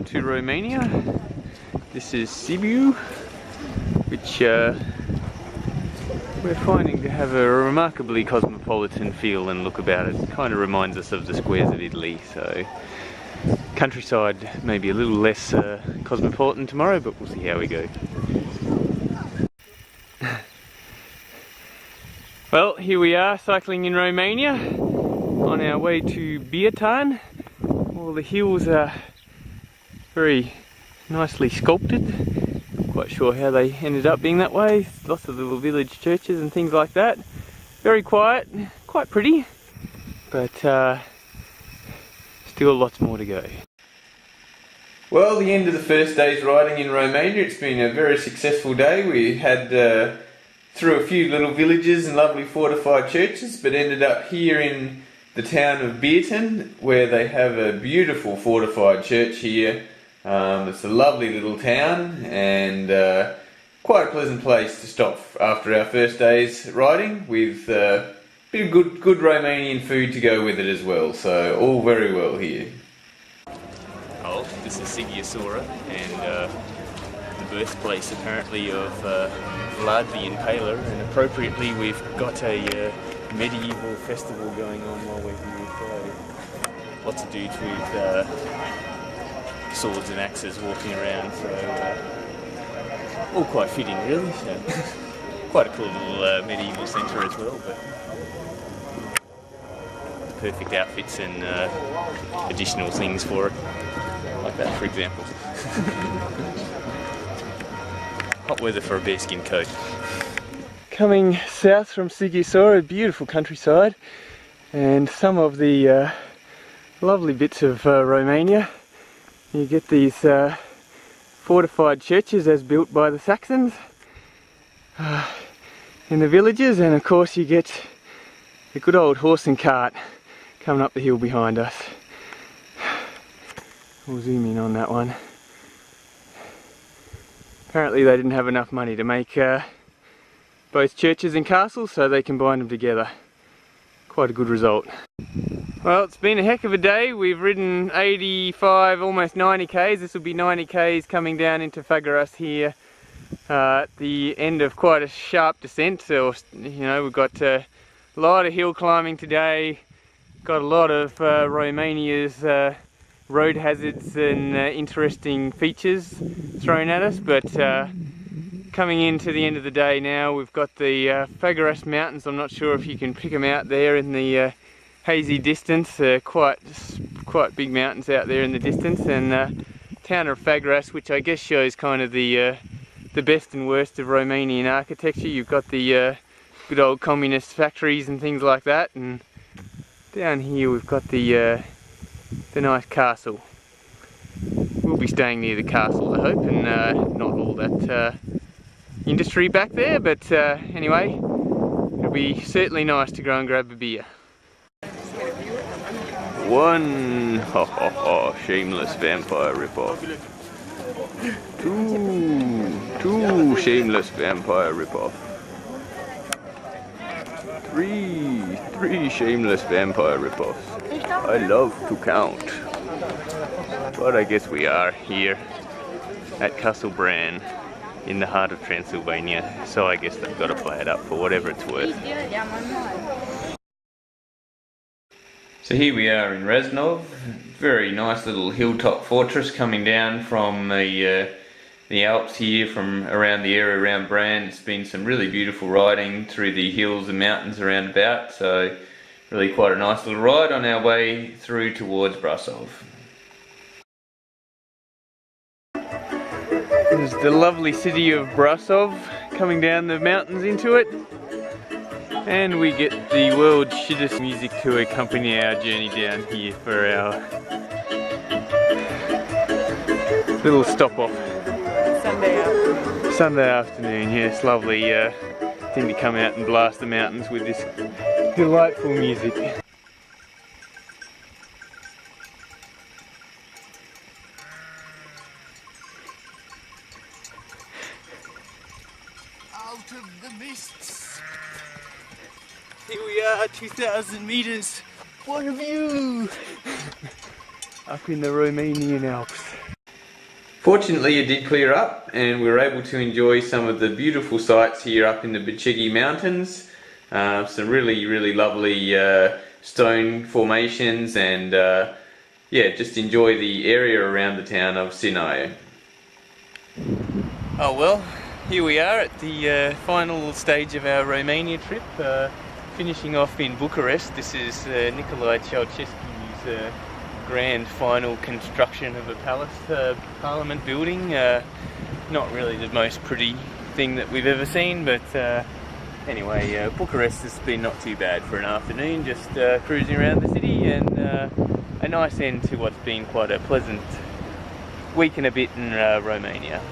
to Romania. This is Sibiu, which we're finding to have a remarkably cosmopolitan feel and look about it. It kind of reminds us of the squares of Italy, so countryside maybe a little less cosmopolitan tomorrow, but we'll see how we go. Well, here we are cycling in Romania on our way to Biertan. All the hills are very nicely sculpted. Not quite sure how they ended up being that way. Lots of little village churches and things like that. Very quiet, quite pretty, but still lots more to go. Well, the end of the first day's riding in Romania. It's been a very successful day. We had through a few little villages and lovely fortified churches, but ended up here in the town of Biertan, where they have a beautiful fortified church here. It's a lovely little town and quite a pleasant place to stop after our first day's riding, with a bit of good Romanian food to go with it as well, so all very well here. Oh, this is Sighisoara, and the birthplace apparently of Vlad the Impaler, and appropriately we've got a medieval festival going on while we're here, so lots of dudes with swords and axes walking around, so all quite fitting really, so quite a cool little medieval centre as well, but perfect outfits and additional things for it, like that for example. Hot weather for a bearskin coat. Coming south from Sighisoara, beautiful countryside, and some of the lovely bits of Romania. You get these fortified churches as built by the Saxons in the villages, and of course you get a good old horse and cart coming up the hill behind us. We'll zoom in on that one. Apparently they didn't have enough money to make both churches and castles, so they combined them together. Quite a good result. Well, it's been a heck of a day. We've ridden 85, almost 90 k's. This will be 90 k's coming down into Fagaras here at the end of quite a sharp descent. So, you know, we've got a lot of hill climbing today. Got a lot of Romania's road hazards and interesting features thrown at us, but coming into the end of the day now, we've got the Fagaras mountains. I'm not sure if you can pick them out there in the hazy distance. Quite big mountains out there in the distance, and town of Fagaras, which I guess shows kind of the best and worst of Romanian architecture. You've got the good old communist factories and things like that, and down here we've got the nice castle. We'll be staying near the castle, I hope, and not all that industry back there, but anyway, it'll be certainly nice to go and grab a beer. One, shameless vampire ripoff. Two shameless vampire ripoff. Three shameless vampire ripoffs. I love to count. But I guess we are here at Castle Bran in the heart of Transylvania, so I guess they've got to play it up for whatever it's worth. So here we are in Brasov, very nice little hilltop fortress coming down from the Alps here, from around the area around Bran. It's been some really beautiful riding through the hills and mountains around about, so really quite a nice little ride on our way through towards Brasov. There's the lovely city of Brasov coming down the mountains into it, and we get the world's shittest music to accompany our journey down here for our little stop off. Sunday afternoon, yes, lovely thing to come out and blast the mountains with this delightful music. Out of the mists. Here we are, 2,000 meters. What a view! Up in the Romanian Alps. Fortunately it did clear up and we were able to enjoy some of the beautiful sights here up in the Bucharest mountains. Some really lovely stone formations and yeah, just enjoy the area around the town of Sinaia. Oh well, here we are at the final stage of our Romania trip, finishing off in Bucharest. This is Nicolae Ceausescu's grand final construction of a palace, parliament building. Not really the most pretty thing that we've ever seen, but anyway, Bucharest has been not too bad for an afternoon, just cruising around the city, and a nice end to what's been quite a pleasant week and a bit in Romania.